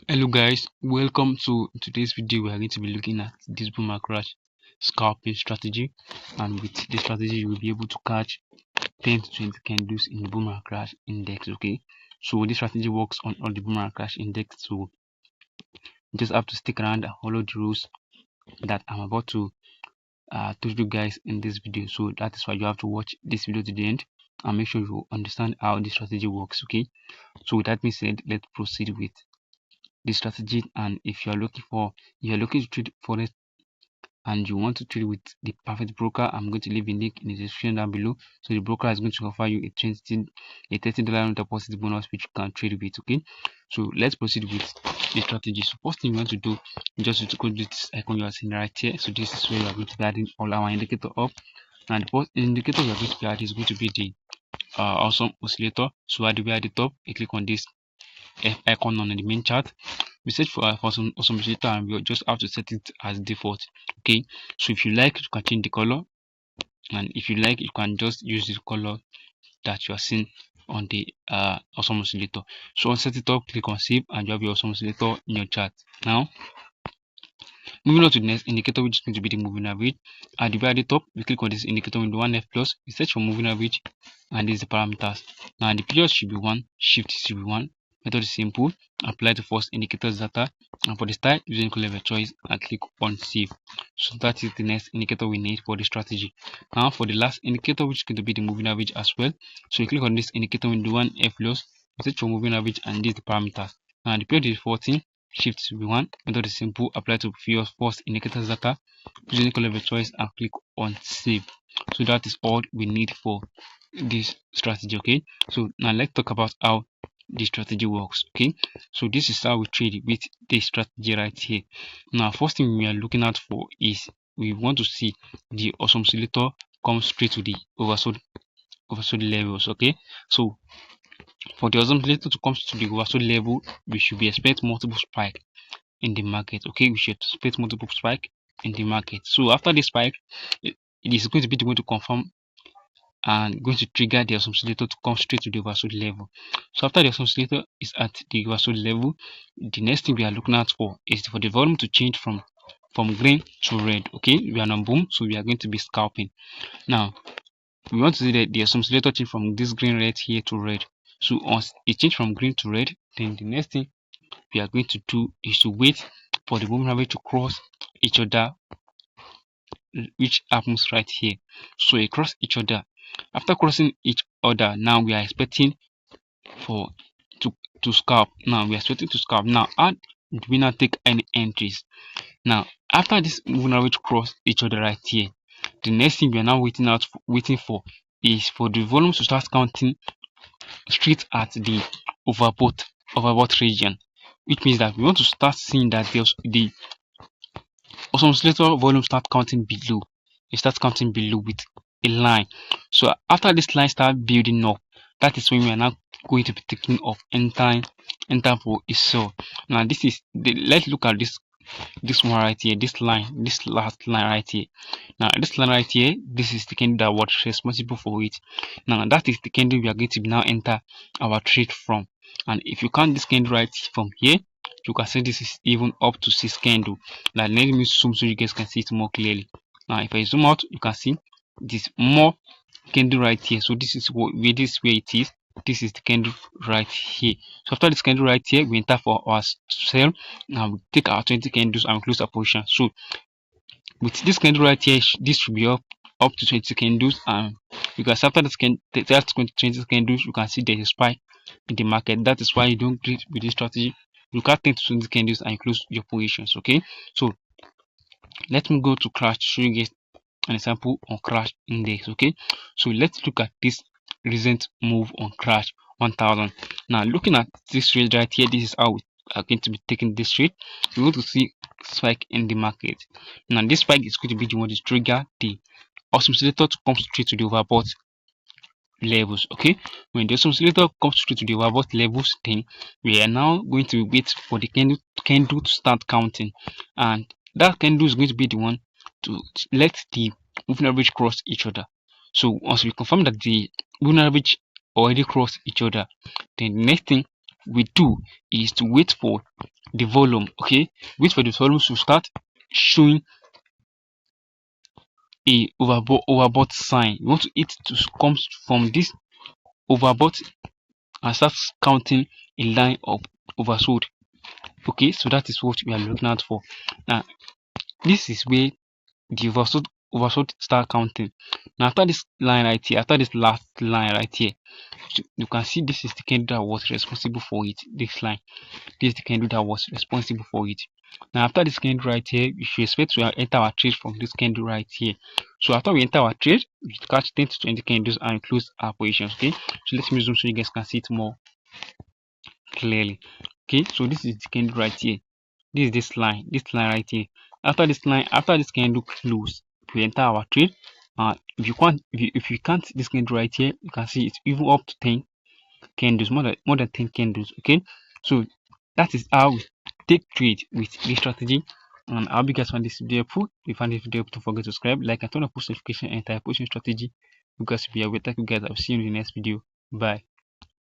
Hello guys, welcome to today's video. We are going to be looking at this boom and crash scalping strategy, and with this strategy you will be able to catch 10 to 20 candles in the boom and crash index. Okay, so this strategy works on all the boom and crash index, so you just have to stick around and follow the rules that I'm about to teach you guys in this video. So that is why you have to watch this video to the end and make sure you understand how this strategy works. Okay, so with that being said, let's proceed with the strategy. And if you're looking to trade forex and you want to trade with the perfect broker, I'm going to leave a link in the description down below. So the broker is going to offer you a $30 deposit bonus which you can trade with. Okay, so let's proceed with the strategy. So first thing you want to do is just to go to this icon you are seeing right here. So this is where we are going to be adding all our indicator up, and the first indicator we are going to be adding is going to be the awesome oscillator. So at the top, you click on this icon on the main chart. We search for some oscillator, and we just have to set it as default. Okay, so if you like, you can change the color, and if you like, you can just use the color that you are seeing on the awesome oscillator. So on set it up, click on save, and you have your awesome oscillator in your chart. Now moving on to the next indicator, which is going to be the moving average. At the top, we click on this indicator window 1F plus. We search for moving average, and these are the parameters. Now the period should be 1, shift should be 1. Method is simple. Apply the first indicator's data, and for the style, using level choice and click on save. So that is the next indicator we need for the strategy. Now for the last indicator, which is going to be the moving average as well. So you click on this indicator window 1F plus. Search for moving average, and these are the parameters. Now the period is 14. Shift to be 1. Method is simple. Apply to your first indicators data. Using level choice and click on save. So that is all we need for this strategy. Okay, so now let's talk about how the strategy works. Okay, so this is how we trade with the strategy right here. Now first thing we are looking out for is we want to see the awesome oscillator come straight to the oversold levels. Okay, so for the awesome oscillator to come to the oversold level, we should be expect multiple spike in the market. Okay, we should expect multiple spike in the market. So after this spike, it is going to be the one to confirm and going to trigger the oscillator to come straight to the oversold level. So after the oscillator is at the oversold level, the next thing we are looking out for is for the volume to change from green to red. Okay, we are on boom, so we are going to be scalping. Now we want to see that the oscillator change from this green red here to red. So once it change from green to red, then the next thing we are going to do is to wait for the moving average to cross each other, which happens right here. So they cross each other. After crossing each other, now we are expecting for to scalp. Now we are expecting to scalp. Now how do we not take any entries? Now after this moving average cross each other right here, the next thing we are now waiting for is for the volume to start counting straight at the overbought region, which means that we want to start seeing that the oscillator volume start counting below. It starts counting below with a line. So after this line start building up, that is when we are now going to be taking off enter for a sell. Now this is let's look at this one right here, this last line right here. Now this line right here, this is the candle that was responsible for it. Now that is the candle we are going to now enter our trade from. And if you count this candle right from here, you can see this is even up to 6 candle. Now let me zoom so you guys can see it more clearly. Now if I zoom out, you can see this more candle right here. So this is where it is. This is the candle right here. So after this candle right here, we enter for our sell. Now we take our 20 candles and close our position. So with this candle right here, this should be up to 20 candles, and because after this 20 candles, you can see there is a spike in the market. That is why you don't trade with this strategy. You can't 10 to 20 candles and close your positions. Okay, so let me go to crash to show you guys an example on crash index. Okay, so let's look at this recent move on crash 1000. Now looking at this trade right here, this is how we are going to be taking this trade. We're going to see spike in the market. Now this spike is going to be the one to trigger the oscillator to come straight to the overbought levels. Okay, when the oscillator comes straight to the overbought levels, then we are now going to wait for the candle to start counting, and that candle is going to be the one to let the moving average cross each other. So once we confirm that the moving average already crossed each other, then the next thing we do is to wait for the volume. Okay, wait for the volume to start showing a overbought sign. You want it to come from this overbought and start counting a line of oversold. Okay, so that is what we are looking at for. Now this is where the oversold start counting. Now after this line right here, after this last line right here, you can see this is the candle that was responsible for it. This line, this is the candle that was responsible for it. Now after this candle right here, we should expect to enter our trade from this candle right here. So after we enter our trade, we catch 10 to 20 candles and close our positions. Okay, so let me zoom so you guys can see it more clearly. Okay, so this is the candle right here. This is this line right here. After this line, after this candle close, we enter our trade. If you can't this candle right here, you can see it's even up to 10 candles, more than 10 candles. Okay, so that is how we take trade with this strategy. And I hope you guys find this video helpful. If you find this video helpful, don't forget to subscribe, like, and turn on post notification and type posting strategy, because we are with you guys. I'll see you in the next video. Bye.